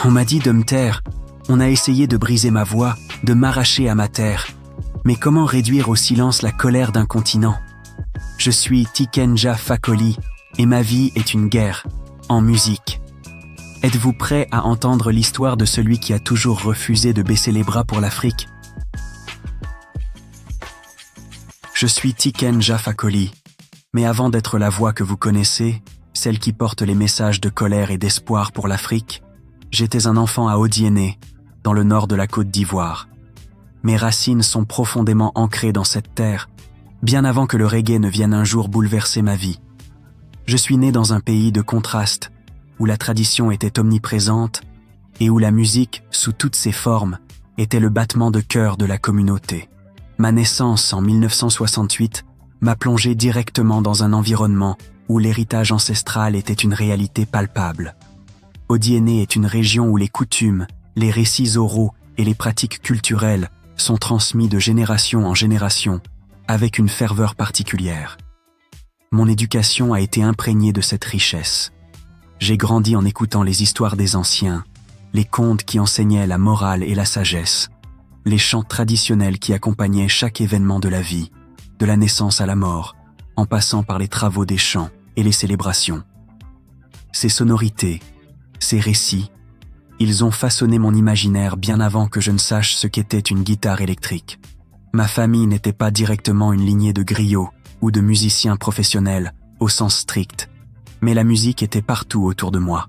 On m'a dit de me taire, on a essayé de briser ma voix, de m'arracher à ma terre. Mais comment réduire au silence la colère d'un continent? Je suis Tikenja Fakoly et ma vie est une guerre, en musique. Êtes-vous prêt à entendre l'histoire de celui qui a toujours refusé de baisser les bras pour l'Afrique? Je suis Tikenja Fakoly, mais avant d'être la voix que vous connaissez, celle qui porte les messages de colère et d'espoir pour l'Afrique, j'étais un enfant à Odiéné, dans le nord de la Côte d'Ivoire. Mes racines sont profondément ancrées dans cette terre, bien avant que le reggae ne vienne un jour bouleverser ma vie. Je suis né dans un pays de contrastes, où la tradition était omniprésente et où la musique, sous toutes ses formes, était le battement de cœur de la communauté. Ma naissance en 1968 m'a plongé directement dans un environnement où l'héritage ancestral était une réalité palpable. Odiéné est une région où les coutumes, les récits oraux et les pratiques culturelles sont transmis de génération en génération avec une ferveur particulière. Mon éducation a été imprégnée de cette richesse. J'ai grandi en écoutant les histoires des anciens, les contes qui enseignaient la morale et la sagesse, les chants traditionnels qui accompagnaient chaque événement de la vie, de la naissance à la mort, en passant par les travaux des chants et les célébrations. Ces sonorités, ces récits, ils ont façonné mon imaginaire bien avant que je ne sache ce qu'était une guitare électrique. Ma famille n'était pas directement une lignée de griots ou de musiciens professionnels au sens strict, mais la musique était partout autour de moi.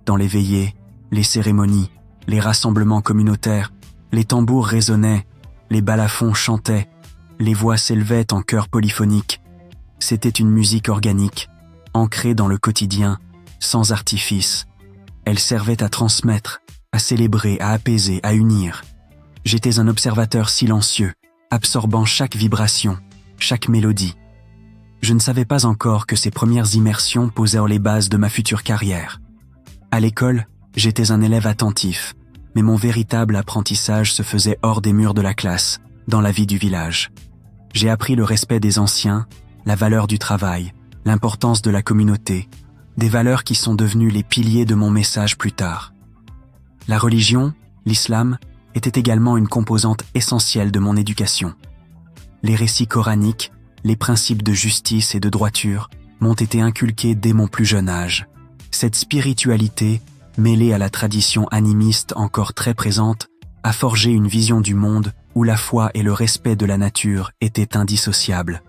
Dans les veillées, les cérémonies, les rassemblements communautaires, les tambours résonnaient, les balafons chantaient, les voix s'élevaient en chœur polyphonique. C'était une musique organique, ancrée dans le quotidien, sans artifice. Elle servait à transmettre, à célébrer, à apaiser, à unir. J'étais un observateur silencieux, absorbant chaque vibration, chaque mélodie. Je ne savais pas encore que ces premières immersions posèrent les bases de ma future carrière. À l'école, j'étais un élève attentif, mais mon véritable apprentissage se faisait hors des murs de la classe, dans la vie du village. J'ai appris le respect des anciens, la valeur du travail, l'importance de la communauté, des valeurs qui sont devenues les piliers de mon message plus tard. La religion, l'islam, était également une composante essentielle de mon éducation. Les récits coraniques, les principes de justice et de droiture m'ont été inculqués dès mon plus jeune âge. Cette spiritualité, mêlée à la tradition animiste encore très présente, a forgé une vision du monde où la foi et le respect de la nature étaient indissociables.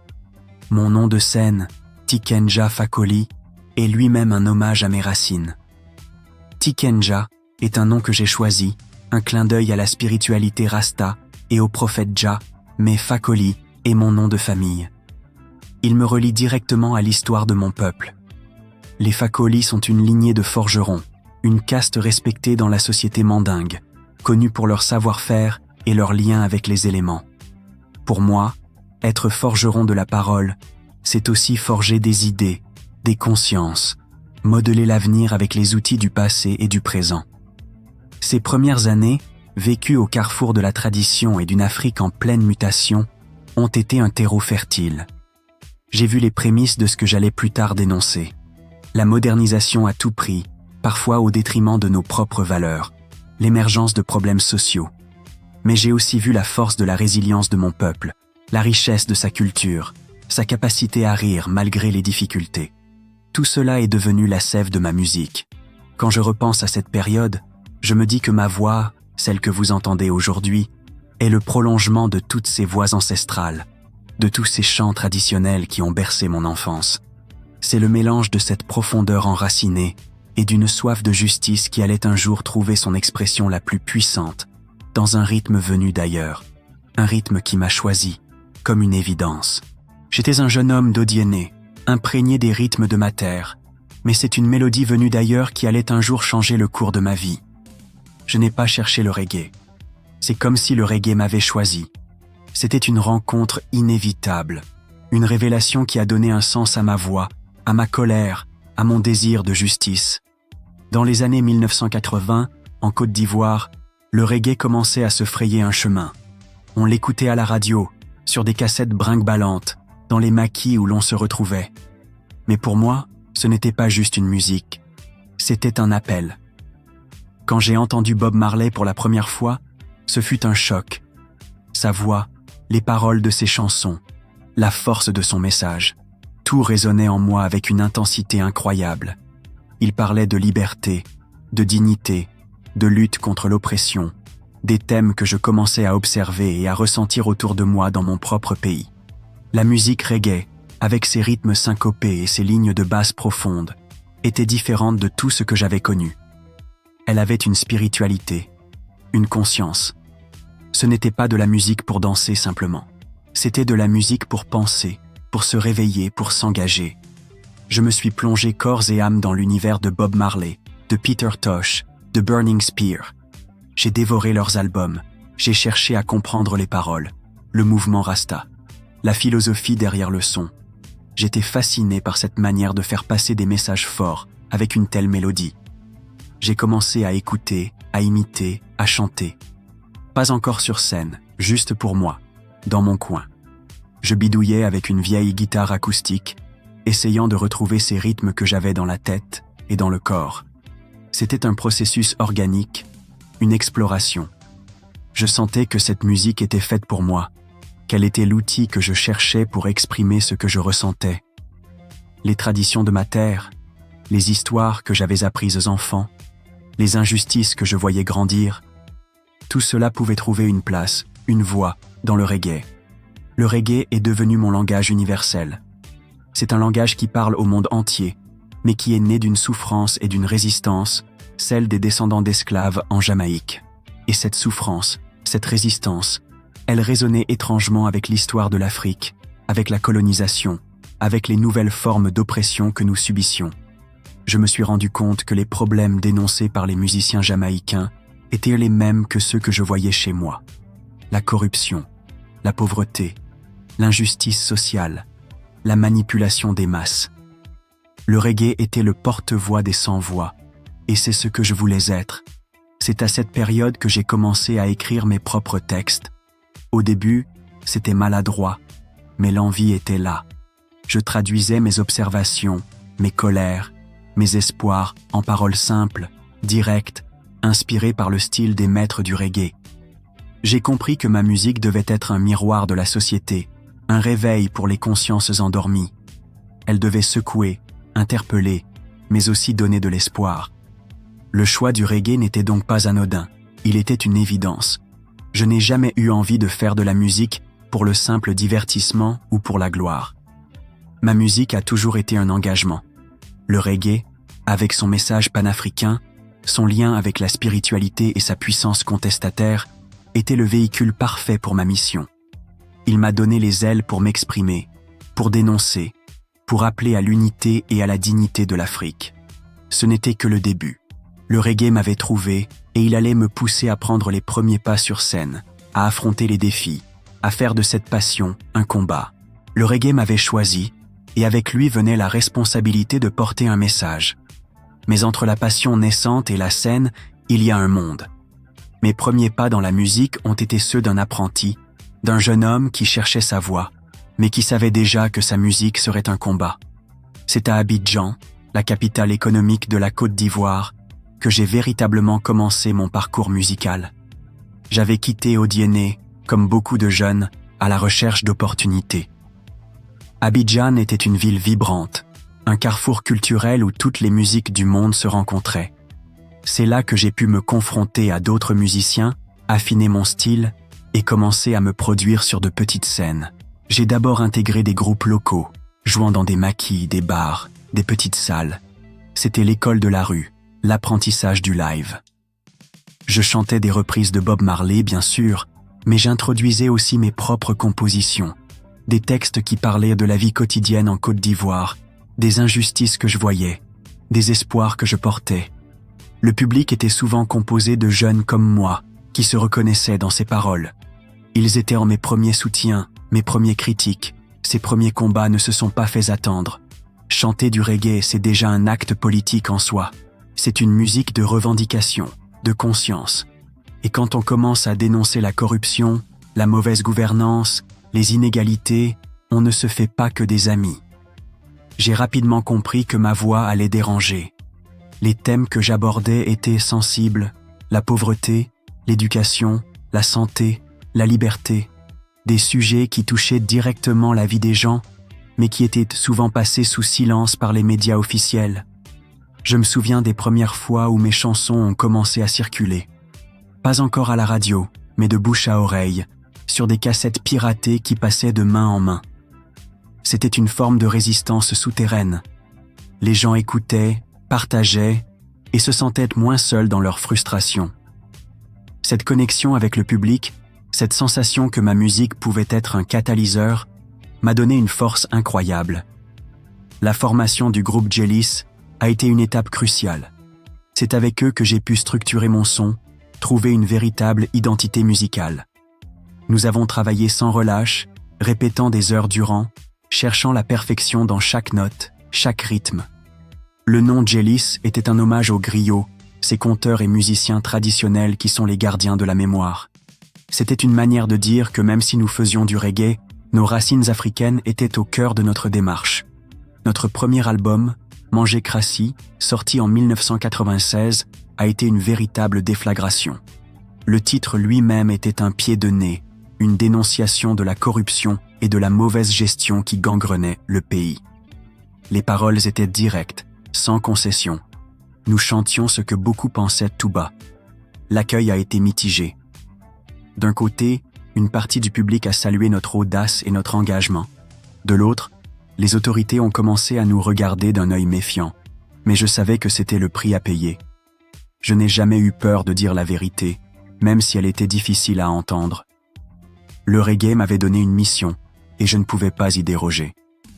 Mon nom de scène, Tikenja Fakoly, est lui-même un hommage à mes racines. Tikenja est un nom que j'ai choisi, un clin d'œil à la spiritualité Rasta et au prophète Jah, mais Fakoly est mon nom de famille. Il me relie directement à l'histoire de mon peuple. Les Fakoly sont une lignée de forgerons, une caste respectée dans la société mandingue, connue pour leur savoir-faire et leur lien avec les éléments. Pour moi, être forgeron de la parole, c'est aussi forger des idées, des consciences, modeler l'avenir avec les outils du passé et du présent. Ces premières années, vécues au carrefour de la tradition et d'une Afrique en pleine mutation, ont été un terreau fertile. J'ai vu les prémices de ce que j'allais plus tard dénoncer. La modernisation à tout prix, parfois au détriment de nos propres valeurs, l'émergence de problèmes sociaux. Mais j'ai aussi vu la force de la résilience de mon peuple, la richesse de sa culture, sa capacité à rire malgré les difficultés. Tout cela est devenu la sève de ma musique. Quand je repense à cette période, je me dis que ma voix, celle que vous entendez aujourd'hui, est le prolongement de toutes ces voix ancestrales, de tous ces chants traditionnels qui ont bercé mon enfance. C'est le mélange de cette profondeur enracinée et d'une soif de justice qui allait un jour trouver son expression la plus puissante, dans un rythme venu d'ailleurs, un rythme qui m'a choisi, comme une évidence. J'étais un jeune homme d'Odiéné, imprégné des rythmes de ma terre, mais c'est une mélodie venue d'ailleurs qui allait un jour changer le cours de ma vie. Je n'ai pas cherché le reggae. C'est comme si le reggae m'avait choisi. C'était une rencontre inévitable, une révélation qui a donné un sens à ma voix, à ma colère, à mon désir de justice. Dans les années 1980, en Côte d'Ivoire, le reggae commençait à se frayer un chemin. On l'écoutait à la radio, sur des cassettes brinque-ballantes, dans les maquis où l'on se retrouvait. Mais pour moi, ce n'était pas juste une musique, c'était un appel. Quand j'ai entendu Bob Marley pour la première fois, ce fut un choc. Sa voix, les paroles de ses chansons, la force de son message, tout résonnait en moi avec une intensité incroyable. Il parlait de liberté, de dignité, de lutte contre l'oppression, des thèmes que je commençais à observer et à ressentir autour de moi dans mon propre pays. La musique reggae, avec ses rythmes syncopés et ses lignes de basse profondes, était différente de tout ce que j'avais connu. Elle avait une spiritualité, une conscience. Ce n'était pas de la musique pour danser simplement. C'était de la musique pour penser, pour se réveiller, pour s'engager. Je me suis plongé corps et âme dans l'univers de Bob Marley, de Peter Tosh, de Burning Spear. J'ai dévoré leurs albums, j'ai cherché à comprendre les paroles, le mouvement Rasta, la philosophie derrière le son. J'étais fasciné par cette manière de faire passer des messages forts avec une telle mélodie. J'ai commencé à écouter, à imiter, à chanter. Pas encore sur scène, juste pour moi, dans mon coin. Je bidouillais avec une vieille guitare acoustique, essayant de retrouver ces rythmes que j'avais dans la tête et dans le corps. C'était un processus organique, une exploration. Je sentais que cette musique était faite pour moi, qu'elle était l'outil que je cherchais pour exprimer ce que je ressentais. Les traditions de ma terre, les histoires que j'avais apprises enfant, les injustices que je voyais grandir, tout cela pouvait trouver une place, une voix, dans le reggae. Le reggae est devenu mon langage universel. C'est un langage qui parle au monde entier, mais qui est né d'une souffrance et d'une résistance, celle des descendants d'esclaves en Jamaïque. Et cette souffrance, cette résistance, elle résonnait étrangement avec l'histoire de l'Afrique, avec la colonisation, avec les nouvelles formes d'oppression que nous subissions. Je me suis rendu compte que les problèmes dénoncés par les musiciens jamaïcains étaient les mêmes que ceux que je voyais chez moi. La corruption, la pauvreté, l'injustice sociale, la manipulation des masses. Le reggae était le porte-voix des sans-voix, et c'est ce que je voulais être. C'est à cette période que j'ai commencé à écrire mes propres textes. Au début, c'était maladroit, mais l'envie était là. Je traduisais mes observations, mes colères, mes espoirs en paroles simples, directes, inspirées par le style des maîtres du reggae. J'ai compris que ma musique devait être un miroir de la société, un réveil pour les consciences endormies. Elle devait secouer, interpeller, mais aussi donner de l'espoir. Le choix du reggae n'était donc pas anodin, il était une évidence. Je n'ai jamais eu envie de faire de la musique pour le simple divertissement ou pour la gloire. Ma musique a toujours été un engagement. Le reggae, avec son message panafricain, son lien avec la spiritualité et sa puissance contestataire, était le véhicule parfait pour ma mission. Il m'a donné les ailes pour m'exprimer, pour dénoncer, pour appeler à l'unité et à la dignité de l'Afrique. Ce n'était que le début. Le reggae m'avait trouvé et il allait me pousser à prendre les premiers pas sur scène, à affronter les défis, à faire de cette passion un combat. Le reggae m'avait choisi et avec lui venait la responsabilité de porter un message. Mais entre la passion naissante et la scène, il y a un monde. Mes premiers pas dans la musique ont été ceux d'un apprenti, d'un jeune homme qui cherchait sa voie, mais qui savait déjà que sa musique serait un combat. C'est à Abidjan, la capitale économique de la Côte d'Ivoire, que j'ai véritablement commencé mon parcours musical. J'avais quitté Odiéné, comme beaucoup de jeunes, à la recherche d'opportunités. Abidjan était une ville vibrante, un carrefour culturel où toutes les musiques du monde se rencontraient. C'est là que j'ai pu me confronter à d'autres musiciens, affiner mon style et commencer à me produire sur de petites scènes. J'ai d'abord intégré des groupes locaux, jouant dans des maquis, des bars, des petites salles. C'était l'école de la rue, l'apprentissage du live. Je chantais des reprises de Bob Marley, bien sûr, mais j'introduisais aussi mes propres compositions, des textes qui parlaient de la vie quotidienne en Côte d'Ivoire, des injustices que je voyais, des espoirs que je portais. Le public était souvent composé de jeunes comme moi, qui se reconnaissaient dans ces paroles. Ils étaient en mes premiers soutiens, mes premiers critiques. Ces premiers combats ne se sont pas fait attendre. Chanter du reggae, c'est déjà un acte politique en soi. C'est une musique de revendication, de conscience. Et quand on commence à dénoncer la corruption, la mauvaise gouvernance, les inégalités, on ne se fait pas que des amis. J'ai rapidement compris que ma voix allait déranger. Les thèmes que j'abordais étaient sensibles, la pauvreté, l'éducation, la santé, la liberté, des sujets qui touchaient directement la vie des gens, mais qui étaient souvent passés sous silence par les médias officiels. Je me souviens des premières fois où mes chansons ont commencé à circuler. Pas encore à la radio, mais de bouche à oreille, sur des cassettes piratées qui passaient de main en main. C'était une forme de résistance souterraine. Les gens écoutaient, partageaient et se sentaient moins seuls dans leur frustration. Cette connexion avec le public, cette sensation que ma musique pouvait être un catalyseur, m'a donné une force incroyable. La formation du groupe Jealous a été une étape cruciale. C'est avec eux que j'ai pu structurer mon son, trouver une véritable identité musicale. Nous avons travaillé sans relâche, répétant des heures durant, cherchant la perfection dans chaque note, chaque rythme. Le nom Jealous était un hommage aux griots, ces conteurs et musiciens traditionnels qui sont les gardiens de la mémoire. C'était une manière de dire que même si nous faisions du reggae, nos racines africaines étaient au cœur de notre démarche. Notre premier album, Manger Crassi, sorti en 1996, a été une véritable déflagration. Le titre lui-même était un pied de nez, une dénonciation de la corruption et de la mauvaise gestion qui gangrenait le pays. Les paroles étaient directes, sans concession. Nous chantions ce que beaucoup pensaient tout bas. L'accueil a été mitigé. D'un côté, une partie du public a salué notre audace et notre engagement. De l'autre, les autorités ont commencé à nous regarder d'un œil méfiant, mais je savais que c'était le prix à payer. Je n'ai jamais eu peur de dire la vérité, même si elle était difficile à entendre. Le reggae m'avait donné une mission, et je ne pouvais pas y déroger.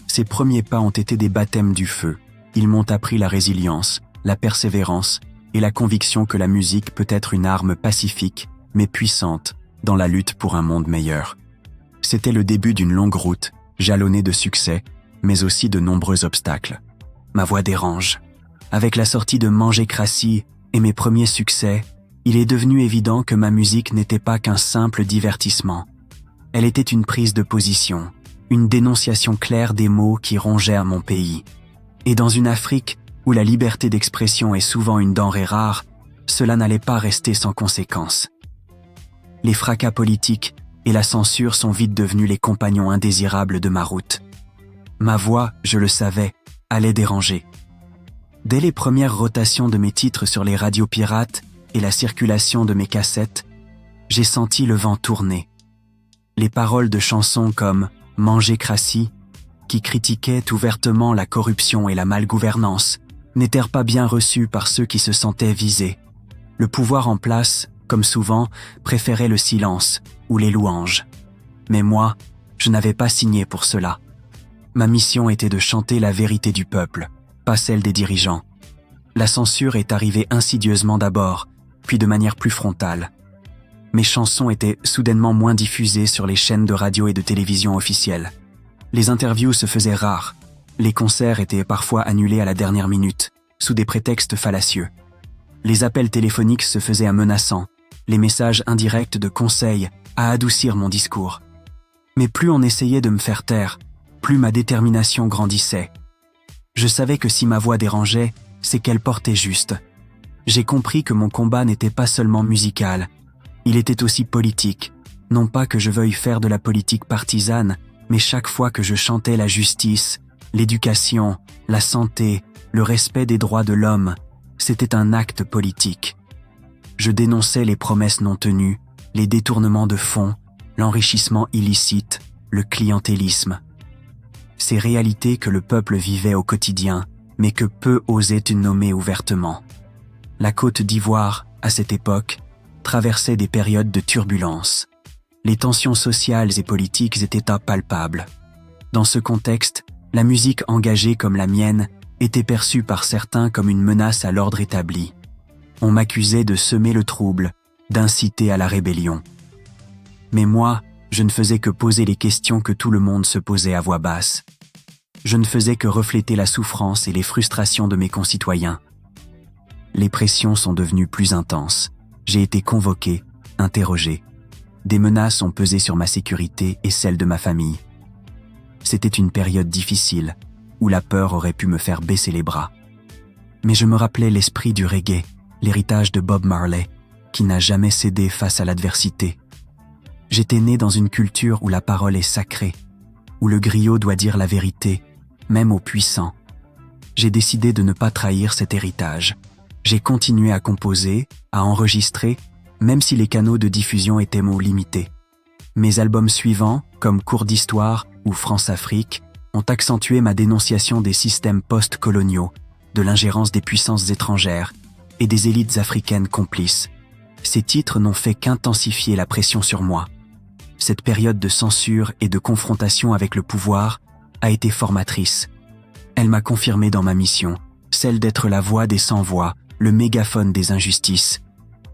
Ces premiers pas ont été des baptêmes du feu. Ils m'ont appris la résilience, la persévérance et la conviction que la musique peut être une arme pacifique, mais puissante, dans la lutte pour un monde meilleur. C'était le début d'une longue route, jalonnée de succès, mais aussi de nombreux obstacles. Ma voix dérange. Avec la sortie de Manger Crassi et mes premiers succès, il est devenu évident que ma musique n'était pas qu'un simple divertissement. Elle était une prise de position, une dénonciation claire des maux qui rongèrent mon pays. Et dans une Afrique où la liberté d'expression est souvent une denrée rare, cela n'allait pas rester sans conséquences. Les fracas politiques et la censure sont vite devenus les compagnons indésirables de ma route. Ma voix, je le savais, allait déranger. Dès les premières rotations de mes titres sur les radios pirates et la circulation de mes cassettes, j'ai senti le vent tourner. Les paroles de chansons comme « Manger Crassi », qui critiquaient ouvertement la corruption et la malgouvernance, n'étaient pas bien reçues par ceux qui se sentaient visés. Le pouvoir en place, comme souvent, préférait le silence ou les louanges. Mais moi, je n'avais pas signé pour cela. Ma mission était de chanter la vérité du peuple, pas celle des dirigeants. La censure est arrivée insidieusement d'abord, puis de manière plus frontale. Mes chansons étaient soudainement moins diffusées sur les chaînes de radio et de télévision officielles. Les interviews se faisaient rares. Les concerts étaient parfois annulés à la dernière minute, sous des prétextes fallacieux. Les appels téléphoniques se faisaient menaçants, les messages indirects de conseils à adoucir mon discours. Mais plus on essayait de me faire taire, plus ma détermination grandissait. Je savais que si ma voix dérangeait, c'est qu'elle portait juste. J'ai compris que mon combat n'était pas seulement musical, il était aussi politique. Non pas que je veuille faire de la politique partisane, mais chaque fois que je chantais la justice, l'éducation, la santé, le respect des droits de l'homme, c'était un acte politique. Je dénonçais les promesses non tenues, les détournements de fonds, l'enrichissement illicite, le clientélisme. Ces réalités que le peuple vivait au quotidien, mais que peu osaient nommer ouvertement. La Côte d'Ivoire, à cette époque, traversait des périodes de turbulence. Les tensions sociales et politiques étaient impalpables. Dans ce contexte, la musique engagée comme la mienne était perçue par certains comme une menace à l'ordre établi. On m'accusait de semer le trouble, d'inciter à la rébellion. Mais moi, je ne faisais que poser les questions que tout le monde se posait à voix basse. Je ne faisais que refléter la souffrance et les frustrations de mes concitoyens. Les pressions sont devenues plus intenses. J'ai été convoqué, interrogé. Des menaces ont pesé sur ma sécurité et celle de ma famille. C'était une période difficile, où la peur aurait pu me faire baisser les bras. Mais je me rappelais l'esprit du reggae, l'héritage de Bob Marley, qui n'a jamais cédé face à l'adversité. J'étais né dans une culture où la parole est sacrée, où le griot doit dire la vérité, même aux puissants. J'ai décidé de ne pas trahir cet héritage. J'ai continué à composer, à enregistrer, même si les canaux de diffusion étaient limités. Mes albums suivants, comme Cours d'histoire ou France-Afrique, ont accentué ma dénonciation des systèmes post-coloniaux, de l'ingérence des puissances étrangères et des élites africaines complices. Ces titres n'ont fait qu'intensifier la pression sur moi. Cette période de censure et de confrontation avec le pouvoir a été formatrice. Elle m'a confirmé dans ma mission, celle d'être la voix des sans-voix, le mégaphone des injustices.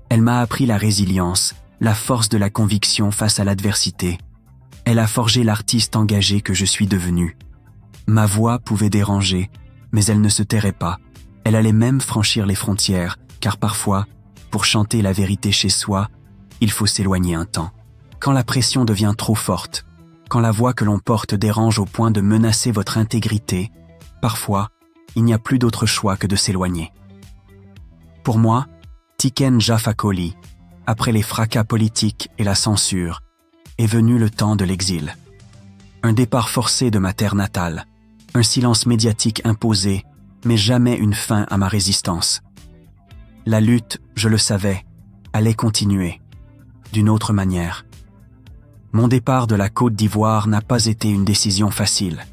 Elle m'a appris la résilience, la force de la conviction face à l'adversité. Elle a forgé l'artiste engagé que je suis devenu. Ma voix pouvait déranger, mais elle ne se tairait pas. Elle allait même franchir les frontières, car parfois, pour chanter la vérité chez soi, il faut s'éloigner un temps. Quand la pression devient trop forte, quand la voix que l'on porte dérange au point de menacer votre intégrité, parfois, il n'y a plus d'autre choix que de s'éloigner. Pour moi, Tiken Jah Fakoly, après les fracas politiques et la censure, est venu le temps de l'exil. Un départ forcé de ma terre natale, un silence médiatique imposé, mais jamais une fin à ma résistance. La lutte, je le savais, allait continuer, d'une autre manière. Mon départ de la Côte d'Ivoire n'a pas été une décision facile.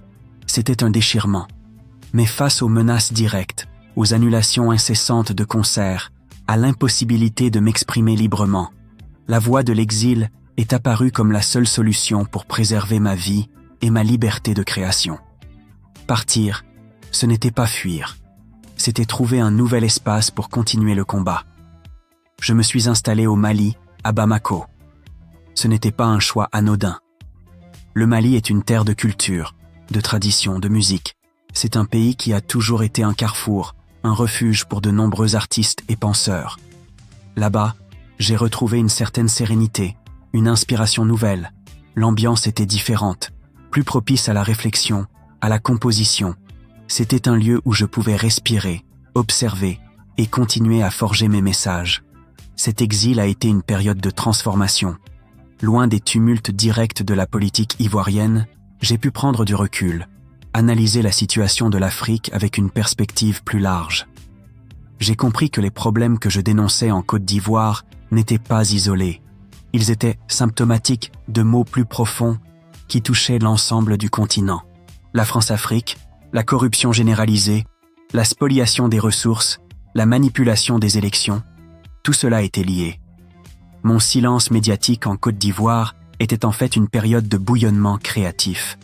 C'était un déchirement. Mais face aux menaces directes, aux annulations incessantes de concerts, à l'impossibilité de m'exprimer librement, la voie de l'exil est apparue comme la seule solution pour préserver ma vie et ma liberté de création. Partir, ce n'était pas fuir. C'était trouver un nouvel espace pour continuer le combat. Je me suis installé au Mali, à Bamako. Ce n'était pas un choix anodin. Le Mali est une terre de culture, de tradition, de musique. C'est un pays qui a toujours été un carrefour, un refuge pour de nombreux artistes et penseurs. Là-bas, j'ai retrouvé une certaine sérénité, une inspiration nouvelle. L'ambiance était différente, plus propice à la réflexion, à la composition. C'était un lieu où je pouvais respirer, observer et continuer à forger mes messages. Cet exil a été une période de transformation. Loin des tumultes directs de la politique ivoirienne, j'ai pu prendre du recul, analyser la situation de l'Afrique avec une perspective plus large. J'ai compris que les problèmes que je dénonçais en Côte d'Ivoire n'étaient pas isolés. Ils étaient symptomatiques de maux plus profonds qui touchaient l'ensemble du continent. La France-Afrique, la corruption généralisée, la spoliation des ressources, la manipulation des élections, tout cela était lié. Mon silence médiatique en Côte d'Ivoire était en fait une période de bouillonnement créatif.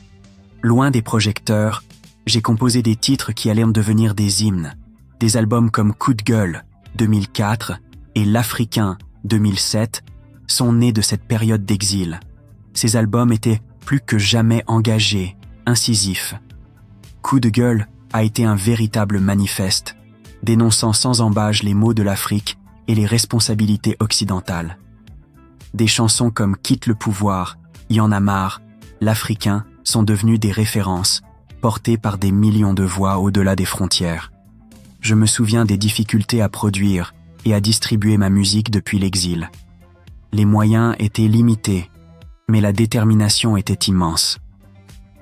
Loin des projecteurs, j'ai composé des titres qui allaient en devenir des hymnes. Des albums comme Coup de gueule, 2004, et L'Africain, 2007, sont nés de cette période d'exil. Ces albums étaient plus que jamais engagés, incisifs. Coup de gueule a été un véritable manifeste, dénonçant sans embâche les maux de l'Afrique et les responsabilités occidentales. Des chansons comme Quitte le pouvoir, Y en a marre, L'Africain sont devenues des références, portées par des millions de voix au-delà des frontières. Je me souviens des difficultés à produire et à distribuer ma musique depuis l'exil. Les moyens étaient limités, mais la détermination était immense.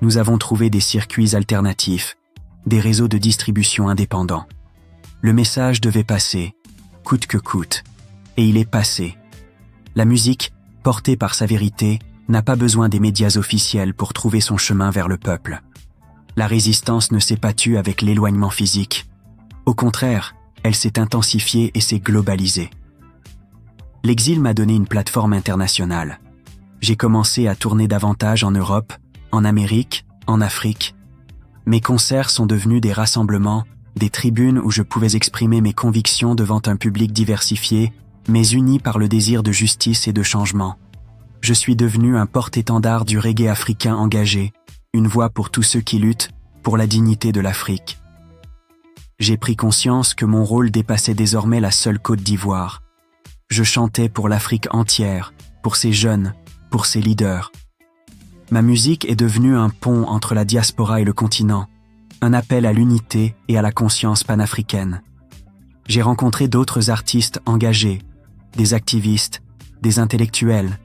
Nous avons trouvé des circuits alternatifs, des réseaux de distribution indépendants. Le message devait passer, coûte que coûte, et il est passé. La musique, portée par sa vérité, n'a pas besoin des médias officiels pour trouver son chemin vers le peuple. La résistance ne s'est pas tue avec l'éloignement physique. Au contraire, elle s'est intensifiée et s'est globalisée. L'exil m'a donné une plateforme internationale. J'ai commencé à tourner davantage en Europe, en Amérique, en Afrique. Mes concerts sont devenus des rassemblements, des tribunes où je pouvais exprimer mes convictions devant un public diversifié, mais uni par le désir de justice et de changement. Je suis devenu un porte-étendard du reggae africain engagé, une voix pour tous ceux qui luttent pour la dignité de l'Afrique. J'ai pris conscience que mon rôle dépassait désormais la seule Côte d'Ivoire. Je chantais pour l'Afrique entière, pour ses jeunes, pour ses leaders. Ma musique est devenue un pont entre la diaspora et le continent, un appel à l'unité et à la conscience panafricaine. J'ai rencontré d'autres artistes engagés, des activistes, des intellectuels,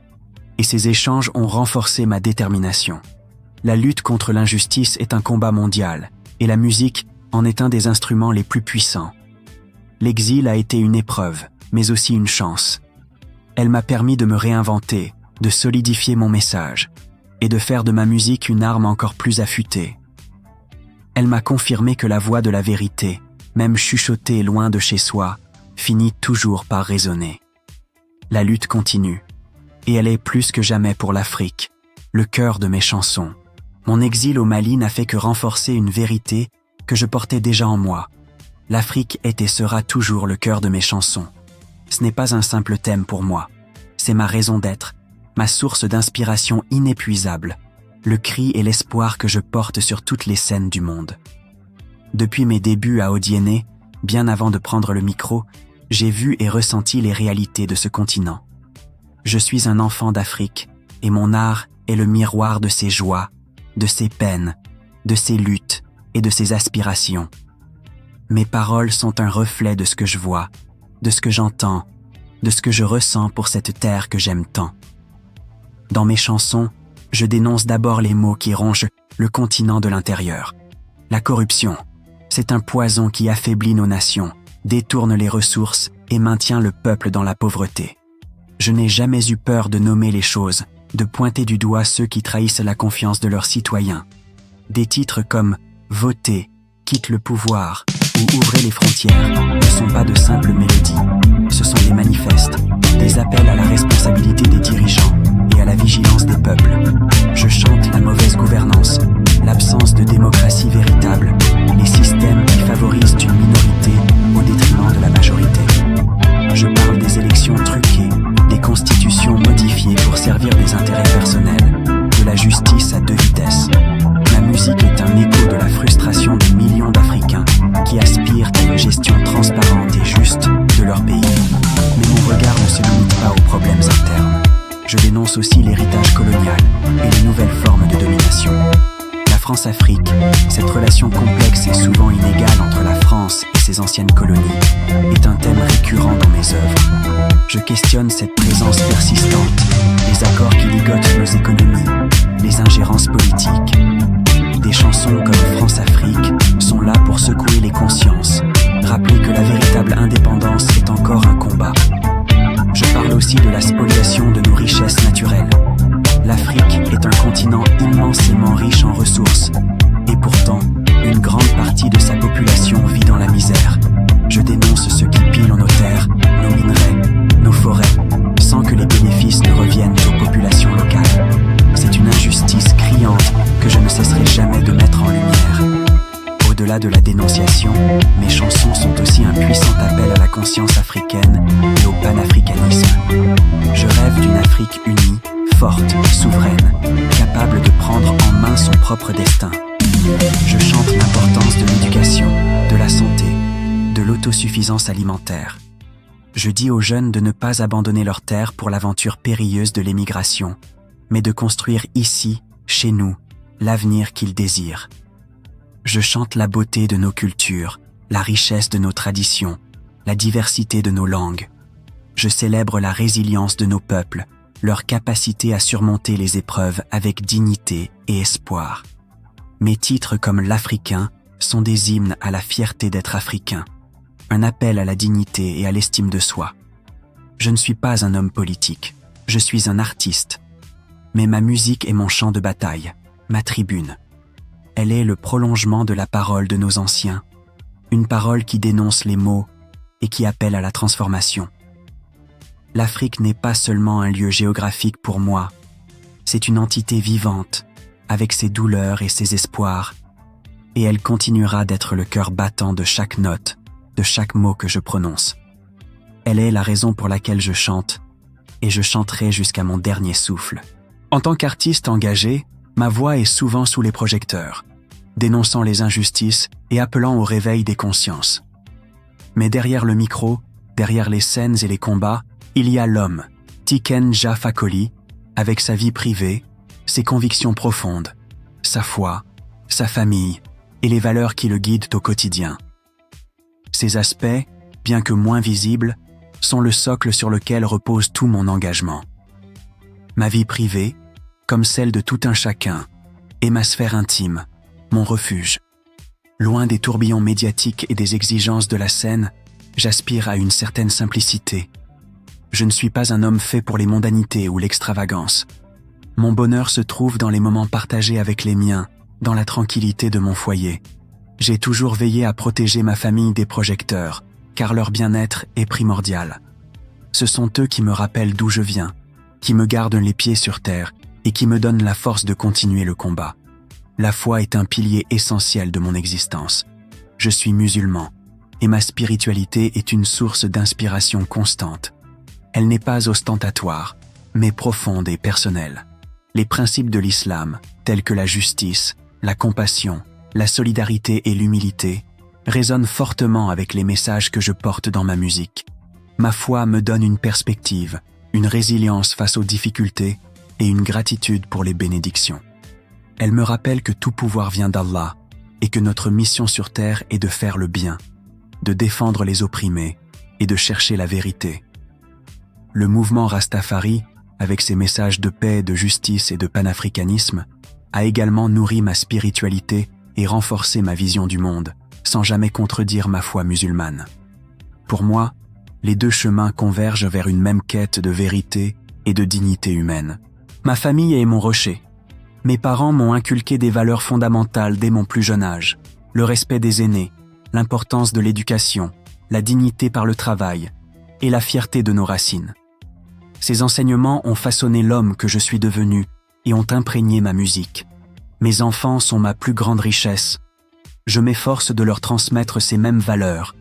et ces échanges ont renforcé ma détermination. La lutte contre l'injustice est un combat mondial, et la musique en est un des instruments les plus puissants. L'exil a été une épreuve, mais aussi une chance. Elle m'a permis de me réinventer, de solidifier mon message, et de faire de ma musique une arme encore plus affûtée. Elle m'a confirmé que la voix de la vérité, même chuchotée loin de chez soi, finit toujours par résonner. La lutte continue, et elle est plus que jamais pour l'Afrique, le cœur de mes chansons. Mon exil au Mali n'a fait que renforcer une vérité que je portais déjà en moi. L'Afrique est et sera toujours le cœur de mes chansons. Ce n'est pas un simple thème pour moi, c'est ma raison d'être, ma source d'inspiration inépuisable, le cri et l'espoir que je porte sur toutes les scènes du monde. Depuis mes débuts à Odiéné, bien avant de prendre le micro, j'ai vu et ressenti les réalités de ce continent. Je suis un enfant d'Afrique, et mon art est le miroir de ses joies, de ses peines, de ses luttes et de ses aspirations. Mes paroles sont un reflet de ce que je vois, de ce que j'entends, de ce que je ressens pour cette terre que j'aime tant. Dans mes chansons, je dénonce d'abord les maux qui rongent le continent de l'intérieur. La corruption, c'est un poison qui affaiblit nos nations, détourne les ressources et maintient le peuple dans la pauvreté. Je n'ai jamais eu peur de nommer les choses, de pointer du doigt ceux qui trahissent la confiance de leurs citoyens. Des titres comme « Votez »,« Quitte le pouvoir » ou « Ouvrez les frontières » ne sont pas de simples mélodies. Ce sont des manifestes, des appels à la responsabilité des dirigeants et à la vigilance des peuples. Je chante la mauvaise gouvernance, l'absence de démocratie véritable, les systèmes qui favorisent une minorité au détriment de la majorité. Je parle des élections truquées, des constitutions modifiées pour servir des intérêts personnels, de la justice à deux vitesses. Ma musique est un écho de la frustration de millions d'Africains qui aspirent à une gestion transparente et juste de leur pays. Mais mon regard ne se limite pas aux problèmes internes. Je dénonce aussi l'héritage colonial et les nouvelles formes de domination. La France-Afrique, cette relation complexe et souvent inégale entre la France et ses anciennes colonies, est un thème récurrent dans mes œuvres. Je questionne cette présence persistante, les accords qui ligotent nos économies, les ingérences politiques. Des chansons comme France-Afrique sont là pour secouer les consciences, rappeler que la véritable indépendance est encore un combat. Je parle aussi de la spoliation de nos richesses naturelles. L'Afrique est un continent immensément riche en ressources, et pourtant, une grande partie de sa population vit dans la misère. Je dénonce ceux qui pillent nos terres, nos minerais, nos forêts, sans que les bénéfices ne reviennent aux populations locales. C'est une injustice criante que je ne cesserai jamais de mettre en lumière. Au-delà de la dénonciation, mes chansons sont aussi un puissant appel à la conscience africaine et au panafricanisme. Je rêve d'une Afrique unie, forte, souveraine, capable de prendre en main son propre destin. Je chante l'importance de l'éducation, de la santé, de l'autosuffisance alimentaire. Je dis aux jeunes de ne pas abandonner leur terre pour l'aventure périlleuse de l'émigration, mais de construire ici, chez nous, l'avenir qu'ils désirent. Je chante la beauté de nos cultures, la richesse de nos traditions, la diversité de nos langues. Je célèbre la résilience de nos peuples, leur capacité à surmonter les épreuves avec dignité et espoir. Mes titres comme l'Africain sont des hymnes à la fierté d'être africain, un appel à la dignité et à l'estime de soi. Je ne suis pas un homme politique, je suis un artiste. Mais ma musique est mon champ de bataille, ma tribune. Elle est le prolongement de la parole de nos anciens, une parole qui dénonce les maux et qui appelle à la transformation. L'Afrique n'est pas seulement un lieu géographique pour moi, c'est une entité vivante, avec ses douleurs et ses espoirs, et elle continuera d'être le cœur battant de chaque note, de chaque mot que je prononce. Elle est la raison pour laquelle je chante, et je chanterai jusqu'à mon dernier souffle. En tant qu'artiste engagé, ma voix est souvent sous les projecteurs, dénonçant les injustices et appelant au réveil des consciences. Mais derrière le micro, derrière les scènes et les combats, il y a l'homme, Tiken Jah Fakoly, avec sa vie privée, ses convictions profondes, sa foi, sa famille et les valeurs qui le guident au quotidien. Ces aspects, bien que moins visibles, sont le socle sur lequel repose tout mon engagement. Ma vie privée, comme celle de tout un chacun, est ma sphère intime, mon refuge. Loin des tourbillons médiatiques et des exigences de la scène, j'aspire à une certaine simplicité. Je ne suis pas un homme fait pour les mondanités ou l'extravagance. Mon bonheur se trouve dans les moments partagés avec les miens, dans la tranquillité de mon foyer. J'ai toujours veillé à protéger ma famille des projecteurs, car leur bien-être est primordial. Ce sont eux qui me rappellent d'où je viens, qui me gardent les pieds sur terre et qui me donnent la force de continuer le combat. La foi est un pilier essentiel de mon existence. Je suis musulman, et ma spiritualité est une source d'inspiration constante. Elle n'est pas ostentatoire, mais profonde et personnelle. Les principes de l'islam, tels que la justice, la compassion, la solidarité et l'humilité, résonnent fortement avec les messages que je porte dans ma musique. Ma foi me donne une perspective, une résilience face aux difficultés et une gratitude pour les bénédictions. Elle me rappelle que tout pouvoir vient d'Allah et que notre mission sur terre est de faire le bien, de défendre les opprimés et de chercher la vérité. Le mouvement Rastafari, avec ses messages de paix, de justice et de panafricanisme, a également nourri ma spiritualité et renforcé ma vision du monde, sans jamais contredire ma foi musulmane. Pour moi, les deux chemins convergent vers une même quête de vérité et de dignité humaine. Ma famille est mon rocher. Mes parents m'ont inculqué des valeurs fondamentales dès mon plus jeune âge. Le respect des aînés, l'importance de l'éducation, la dignité par le travail et la fierté de nos racines. Ces enseignements ont façonné l'homme que je suis devenu et ont imprégné ma musique. Mes enfants sont ma plus grande richesse. Je m'efforce de leur transmettre ces mêmes valeurs,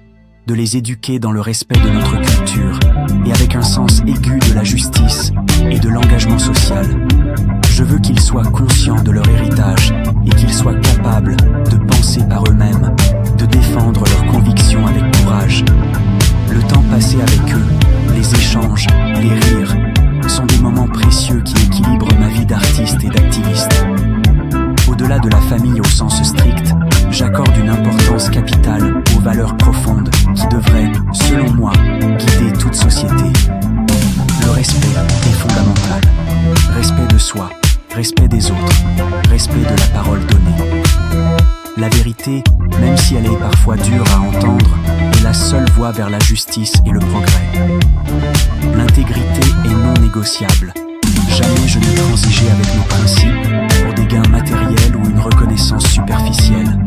de les éduquer dans le respect de notre culture et avec un sens aigu de la justice et de l'engagement social. Je veux qu'ils soient conscients de leur héritage et qu'ils soient capables de penser par eux-mêmes, de défendre leurs convictions avec courage. Le temps passé avec eux, les échanges, les rires, sont des moments précieux qui équilibrent ma vie d'artiste et d'activiste. Au-delà de la famille au sens strict, j'accorde une importance capitale aux valeurs profondes qui devraient, selon moi, guider toute société. Le respect est fondamental. Respect de soi, respect des autres, respect de la parole donnée. La vérité, même si elle est parfois dure à entendre, est la seule voie vers la justice et le progrès. L'intégrité est non négociable. Jamais je ne transigerai avec nos principes pour des gains matériels ou une reconnaissance superficielle.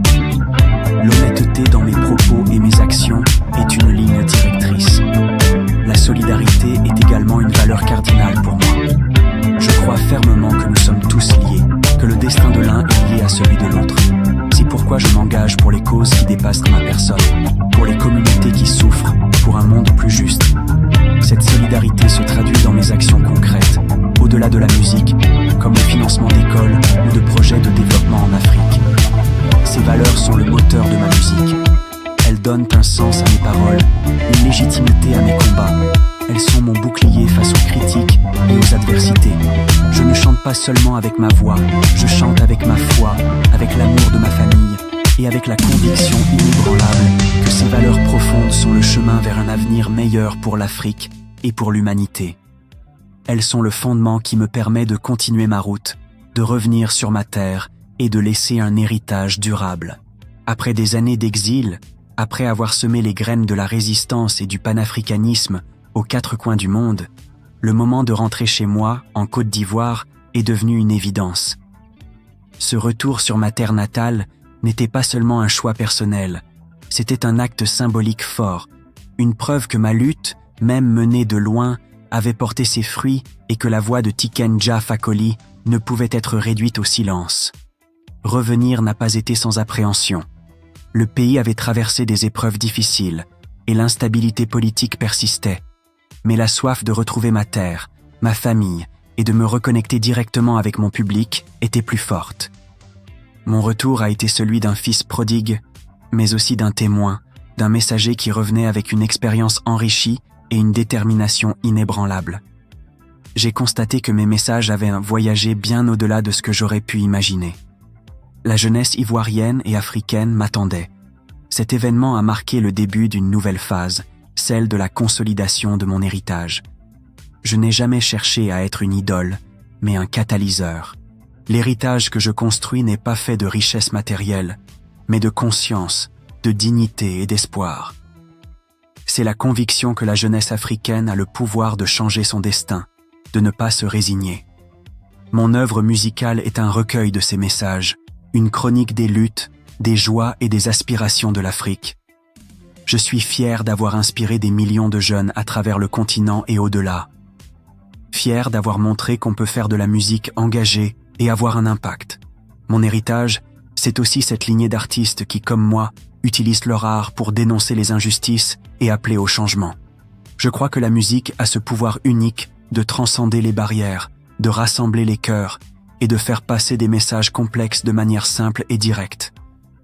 L'honnêteté dans mes propos et mes actions est une ligne directrice. La solidarité est également une valeur cardinale pour moi. Je crois fermement que nous sommes tous liés, que le destin de l'un est lié à celui de l'autre. C'est pourquoi je m'engage pour les causes qui dépassent ma personne, pour les communautés qui souffrent, pour un monde plus juste. Cette solidarité se traduit dans mes actions concrètes, au-delà de la musique, comme le financement d'écoles ou de projets de développement en Afrique. Ces valeurs sont le moteur de ma musique. Elles donnent un sens à mes paroles, une légitimité à mes combats. Elles sont mon bouclier face aux critiques et aux adversités. Je ne chante pas seulement avec ma voix, je chante avec ma foi, avec l'amour de ma famille et avec la conviction inébranlable que ces valeurs profondes sont le chemin vers un avenir meilleur pour l'Afrique et pour l'humanité. Elles sont le fondement qui me permet de continuer ma route, de revenir sur ma terre et de laisser un héritage durable. Après des années d'exil, après avoir semé les graines de la résistance et du panafricanisme aux quatre coins du monde, le moment de rentrer chez moi, en Côte d'Ivoire, est devenu une évidence. Ce retour sur ma terre natale n'était pas seulement un choix personnel, c'était un acte symbolique fort, une preuve que ma lutte, même menée de loin, avait porté ses fruits et que la voix de Tiken Jah Fakoly ne pouvait être réduite au silence. Revenir n'a pas été sans appréhension. Le pays avait traversé des épreuves difficiles et l'instabilité politique persistait. Mais la soif de retrouver ma terre, ma famille et de me reconnecter directement avec mon public était plus forte. Mon retour a été celui d'un fils prodigue, mais aussi d'un témoin, d'un messager qui revenait avec une expérience enrichie et une détermination inébranlable. J'ai constaté que mes messages avaient voyagé bien au-delà de ce que j'aurais pu imaginer. La jeunesse ivoirienne et africaine m'attendait. Cet événement a marqué le début d'une nouvelle phase, celle de la consolidation de mon héritage. Je n'ai jamais cherché à être une idole, mais un catalyseur. L'héritage que je construis n'est pas fait de richesses matérielles, mais de conscience, de dignité et d'espoir. C'est la conviction que la jeunesse africaine a le pouvoir de changer son destin, de ne pas se résigner. Mon œuvre musicale est un recueil de ces messages, une chronique des luttes, des joies et des aspirations de l'Afrique. Je suis fier d'avoir inspiré des millions de jeunes à travers le continent et au-delà. Fier d'avoir montré qu'on peut faire de la musique engagée et avoir un impact. Mon héritage, c'est aussi cette lignée d'artistes qui, comme moi, utilisent leur art pour dénoncer les injustices et appeler au changement. Je crois que la musique a ce pouvoir unique de transcender les barrières, de rassembler les cœurs et de faire passer des messages complexes de manière simple et directe.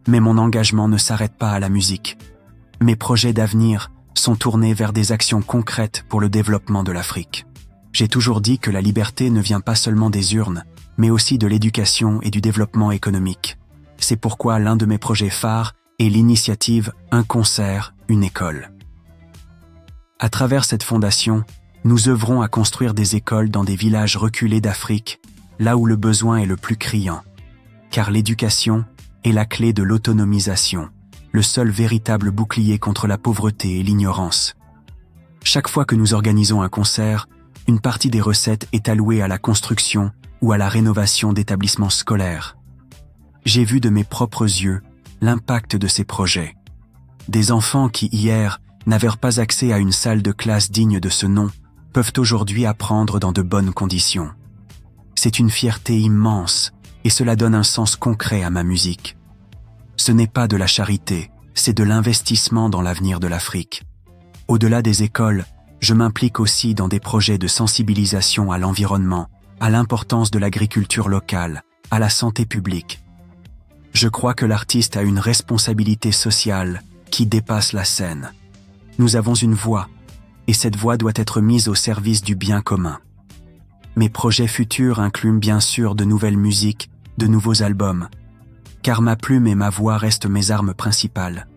Mais mon engagement ne s'arrête pas à la musique. Mes projets d'avenir sont tournés vers des actions concrètes pour le développement de l'Afrique. J'ai toujours dit que la liberté ne vient pas seulement des urnes, mais aussi de l'éducation et du développement économique. C'est pourquoi l'un de mes projets phares est l'initiative Un concert, une école. À travers cette fondation, nous œuvrons à construire des écoles dans des villages reculés d'Afrique, là où le besoin est le plus criant. Car l'éducation est la clé de l'autonomisation, le seul véritable bouclier contre la pauvreté et l'ignorance. Chaque fois que nous organisons un concert, une partie des recettes est allouée à la construction ou à la rénovation d'établissements scolaires. J'ai vu de mes propres yeux l'impact de ces projets. Des enfants qui, hier, n'avaient pas accès à une salle de classe digne de ce nom, peuvent aujourd'hui apprendre dans de bonnes conditions. C'est une fierté immense, et cela donne un sens concret à ma musique. Ce n'est pas de la charité, c'est de l'investissement dans l'avenir de l'Afrique. Au-delà des écoles, je m'implique aussi dans des projets de sensibilisation à l'environnement, à l'importance de l'agriculture locale, à la santé publique. Je crois que l'artiste a une responsabilité sociale qui dépasse la scène. Nous avons une voix, et cette voix doit être mise au service du bien commun. Mes projets futurs incluent bien sûr de nouvelles musiques, de nouveaux albums, car ma plume et ma voix restent mes armes principales.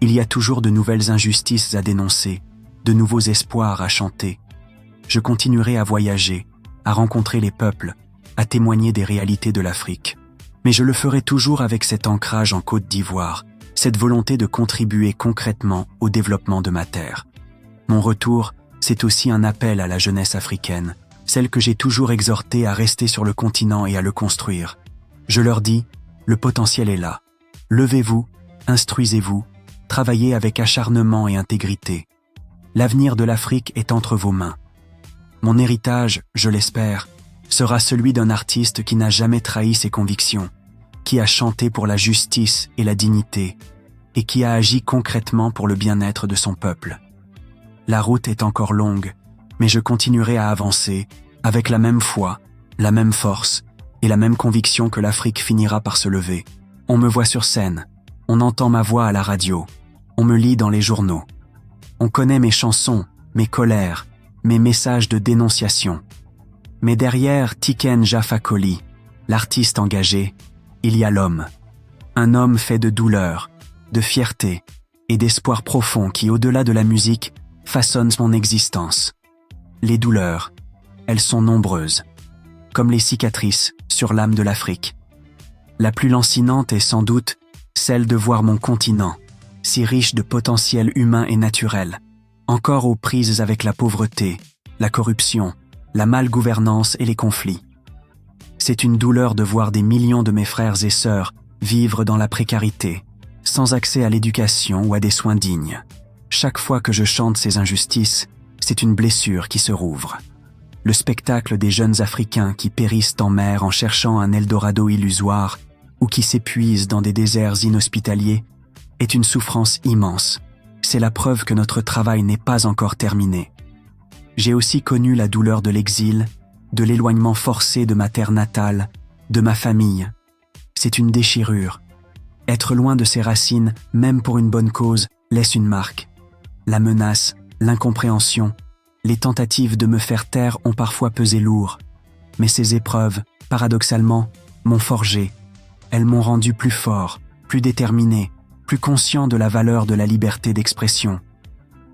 Il y a toujours de nouvelles injustices à dénoncer, de nouveaux espoirs à chanter. Je continuerai à voyager, à rencontrer les peuples, à témoigner des réalités de l'Afrique. Mais je le ferai toujours avec cet ancrage en Côte d'Ivoire, cette volonté de contribuer concrètement au développement de ma terre. Mon retour, c'est aussi un appel à la jeunesse africaine, celle que j'ai toujours exhortée à rester sur le continent et à le construire. Je leur dis, le potentiel est là. Levez-vous, instruisez-vous, travaillez avec acharnement et intégrité. L'avenir de l'Afrique est entre vos mains. Mon héritage, je l'espère, sera celui d'un artiste qui n'a jamais trahi ses convictions, qui a chanté pour la justice et la dignité, et qui a agi concrètement pour le bien-être de son peuple. La route est encore longue, mais je continuerai à avancer avec la même foi, la même force et la même conviction que l'Afrique finira par se lever. On me voit sur scène, on entend ma voix à la radio, on me lit dans les journaux. On connaît mes chansons, mes colères, mes messages de dénonciation. Mais derrière Tiken Jah Fakoly, l'artiste engagé, il y a l'homme. Un homme fait de douleur, de fierté et d'espoir profond qui, au-delà de la musique, façonne mon existence. Les douleurs, elles sont nombreuses, comme les cicatrices sur l'âme de l'Afrique. La plus lancinante est sans doute celle de voir mon continent, si riche de potentiel humain et naturel, encore aux prises avec la pauvreté, la corruption, la malgouvernance et les conflits. C'est une douleur de voir des millions de mes frères et sœurs vivre dans la précarité, sans accès à l'éducation ou à des soins dignes. Chaque fois que je chante ces injustices, c'est une blessure qui se rouvre. Le spectacle des jeunes Africains qui périssent en mer en cherchant un Eldorado illusoire ou qui s'épuisent dans des déserts inhospitaliers est une souffrance immense. C'est la preuve que notre travail n'est pas encore terminé. J'ai aussi connu la douleur de l'exil, de l'éloignement forcé de ma terre natale, de ma famille. C'est une déchirure. Être loin de ses racines, même pour une bonne cause, laisse une marque. La menace, l'incompréhension, les tentatives de me faire taire ont parfois pesé lourd. Mais ces épreuves, paradoxalement, m'ont forgé. Elles m'ont rendu plus fort, plus déterminé, plus conscient de la valeur de la liberté d'expression.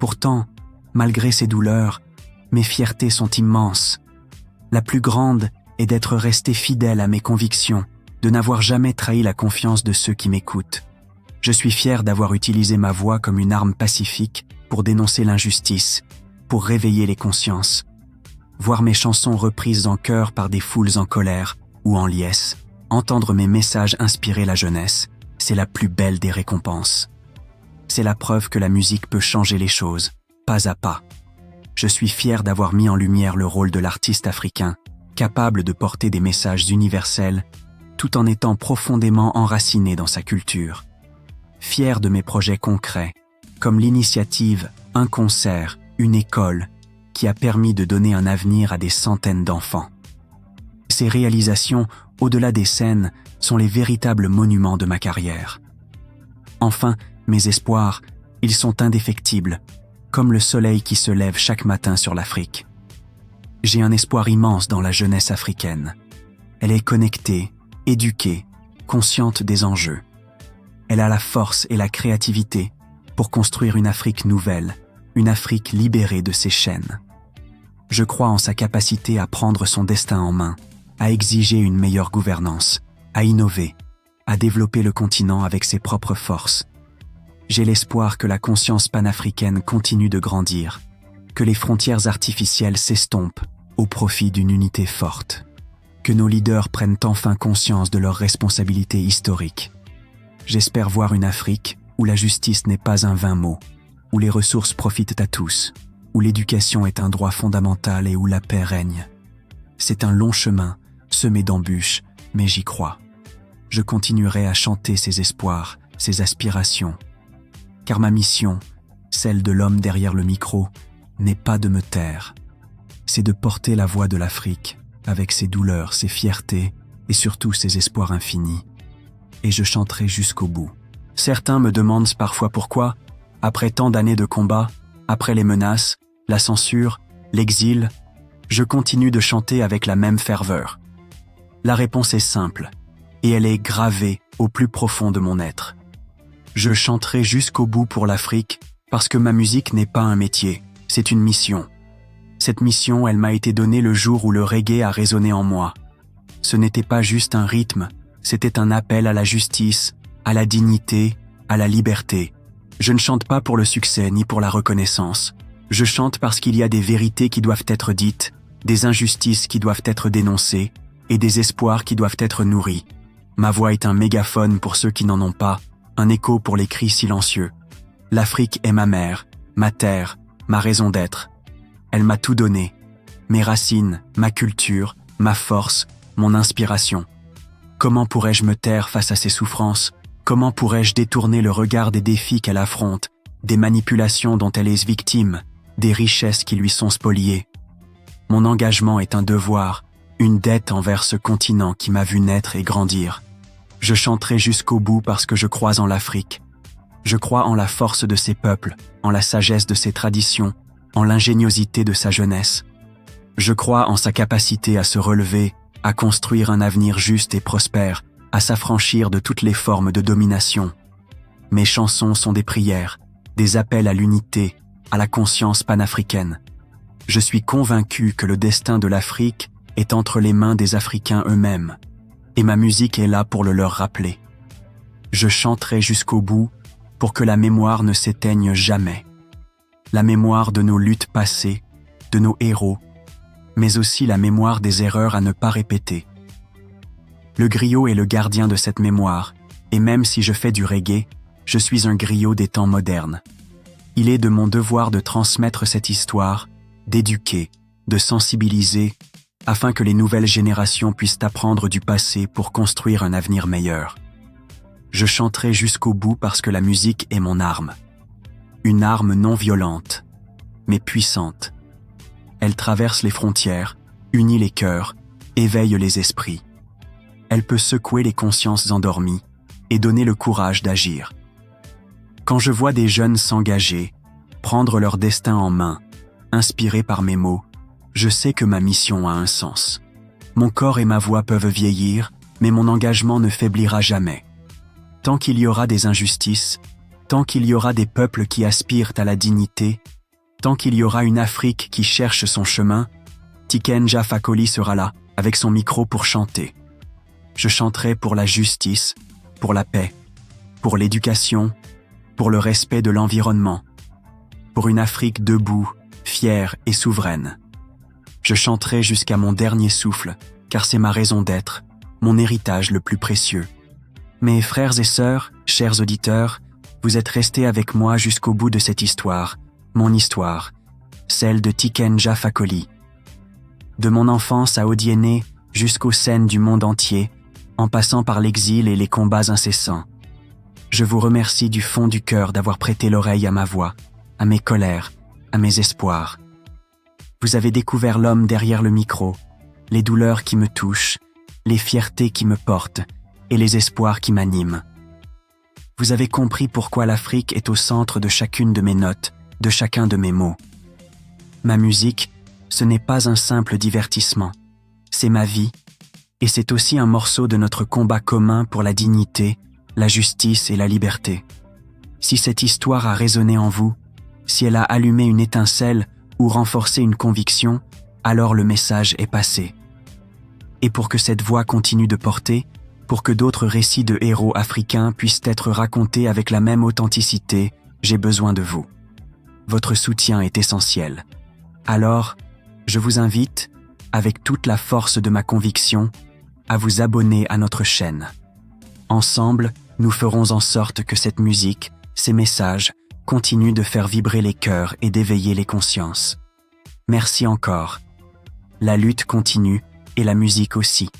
Pourtant, malgré ces douleurs, mes fiertés sont immenses. La plus grande est d'être resté fidèle à mes convictions, de n'avoir jamais trahi la confiance de ceux qui m'écoutent. Je suis fier d'avoir utilisé ma voix comme une arme pacifique pour dénoncer l'injustice, pour réveiller les consciences. Voir mes chansons reprises en chœur par des foules en colère ou en liesse, entendre mes messages inspirer la jeunesse, c'est la plus belle des récompenses. C'est la preuve que la musique peut changer les choses, pas à pas. Je suis fier d'avoir mis en lumière le rôle de l'artiste africain, capable de porter des messages universels, tout en étant profondément enraciné dans sa culture. Fier de mes projets concrets, comme l'initiative Un concert, une école, qui a permis de donner un avenir à des centaines d'enfants. Ces réalisations, au-delà des scènes, sont les véritables monuments de ma carrière. Enfin, mes espoirs, ils sont indéfectibles, comme le soleil qui se lève chaque matin sur l'Afrique. J'ai un espoir immense dans la jeunesse africaine. Elle est connectée, éduquée, consciente des enjeux. Elle a la force et la créativité pour construire une Afrique nouvelle, une Afrique libérée de ses chaînes. Je crois en sa capacité à prendre son destin en main, à exiger une meilleure gouvernance, à innover, à développer le continent avec ses propres forces. J'ai l'espoir que la conscience panafricaine continue de grandir, que les frontières artificielles s'estompent au profit d'une unité forte, que nos leaders prennent enfin conscience de leurs responsabilités historiques. J'espère voir une Afrique où la justice n'est pas un vain mot, où les ressources profitent à tous, où l'éducation est un droit fondamental et où la paix règne. C'est un long chemin, semé d'embûches, mais j'y crois. Je continuerai à chanter ces espoirs, ces aspirations, car ma mission, celle de l'homme derrière le micro, n'est pas de me taire. C'est de porter la voix de l'Afrique, avec ses douleurs, ses fiertés et surtout ses espoirs infinis. Et je chanterai jusqu'au bout. Certains me demandent parfois pourquoi, après tant d'années de combat, après les menaces, la censure, l'exil, je continue de chanter avec la même ferveur. La réponse est simple, et elle est gravée au plus profond de mon être. Je chanterai jusqu'au bout pour l'Afrique parce que ma musique n'est pas un métier, c'est une mission. Cette mission, elle m'a été donnée le jour où le reggae a résonné en moi. Ce n'était pas juste un rythme, c'était un appel à la justice, à la dignité, à la liberté. Je ne chante pas pour le succès ni pour la reconnaissance. Je chante parce qu'il y a des vérités qui doivent être dites, des injustices qui doivent être dénoncées et des espoirs qui doivent être nourris. Ma voix est un mégaphone pour ceux qui n'en ont pas, un écho pour les cris silencieux. L'Afrique est ma mère, ma terre, ma raison d'être. Elle m'a tout donné, mes racines, ma culture, ma force, mon inspiration. Comment pourrais-je me taire face à ses souffrances? Comment pourrais-je détourner le regard des défis qu'elle affronte, des manipulations dont elle est victime, des richesses qui lui sont spoliées? Mon engagement est un devoir, une dette envers ce continent qui m'a vu naître et grandir. Je chanterai jusqu'au bout parce que je crois en l'Afrique. Je crois en la force de ses peuples, en la sagesse de ses traditions, en l'ingéniosité de sa jeunesse. Je crois en sa capacité à se relever, à construire un avenir juste et prospère, à s'affranchir de toutes les formes de domination. Mes chansons sont des prières, des appels à l'unité, à la conscience panafricaine. Je suis convaincu que le destin de l'Afrique est entre les mains des Africains eux-mêmes, et ma musique est là pour le leur rappeler. Je chanterai jusqu'au bout pour que la mémoire ne s'éteigne jamais. La mémoire de nos luttes passées, de nos héros, mais aussi la mémoire des erreurs à ne pas répéter. Le griot est le gardien de cette mémoire, et même si je fais du reggae, je suis un griot des temps modernes. Il est de mon devoir de transmettre cette histoire, d'éduquer, de sensibiliser, afin que les nouvelles générations puissent apprendre du passé pour construire un avenir meilleur. Je chanterai jusqu'au bout parce que la musique est mon arme. Une arme non violente, mais puissante. Elle traverse les frontières, unit les cœurs, éveille les esprits. Elle peut secouer les consciences endormies et donner le courage d'agir. Quand je vois des jeunes s'engager, prendre leur destin en main, inspirés par mes mots, je sais que ma mission a un sens. Mon corps et ma voix peuvent vieillir, mais mon engagement ne faiblira jamais. Tant qu'il y aura des injustices, tant qu'il y aura des peuples qui aspirent à la dignité, Tant qu'il y aura une Afrique qui cherche son chemin, Tiken Jah Fakoly sera là, avec son micro pour chanter. Je chanterai pour la justice, pour la paix, pour l'éducation, pour le respect de l'environnement, pour une Afrique debout, fière et souveraine. Je chanterai jusqu'à mon dernier souffle, car c'est ma raison d'être, mon héritage le plus précieux. Mes frères et sœurs, chers auditeurs, vous êtes restés avec moi jusqu'au bout de cette histoire, mon histoire, celle de Tiken Jah Fakoly. De mon enfance à Odiéné jusqu'aux scènes du monde entier, en passant par l'exil et les combats incessants. Je vous remercie du fond du cœur d'avoir prêté l'oreille à ma voix, à mes colères, à mes espoirs. Vous avez découvert l'homme derrière le micro, les douleurs qui me touchent, les fiertés qui me portent et les espoirs qui m'animent. Vous avez compris pourquoi l'Afrique est au centre de chacune de mes notes, de chacun de mes mots. Ma musique, ce n'est pas un simple divertissement, c'est ma vie, et c'est aussi un morceau de notre combat commun pour la dignité, la justice et la liberté. Si cette histoire a résonné en vous, si elle a allumé une étincelle ou renforcé une conviction, alors le message est passé. Et pour que cette voix continue de porter, pour que d'autres récits de héros africains puissent être racontés avec la même authenticité, j'ai besoin de vous. Votre soutien est essentiel. Alors, je vous invite, avec toute la force de ma conviction, à vous abonner à notre chaîne. Ensemble, nous ferons en sorte que cette musique, ces messages, continuent de faire vibrer les cœurs et d'éveiller les consciences. Merci encore. La lutte continue et la musique aussi.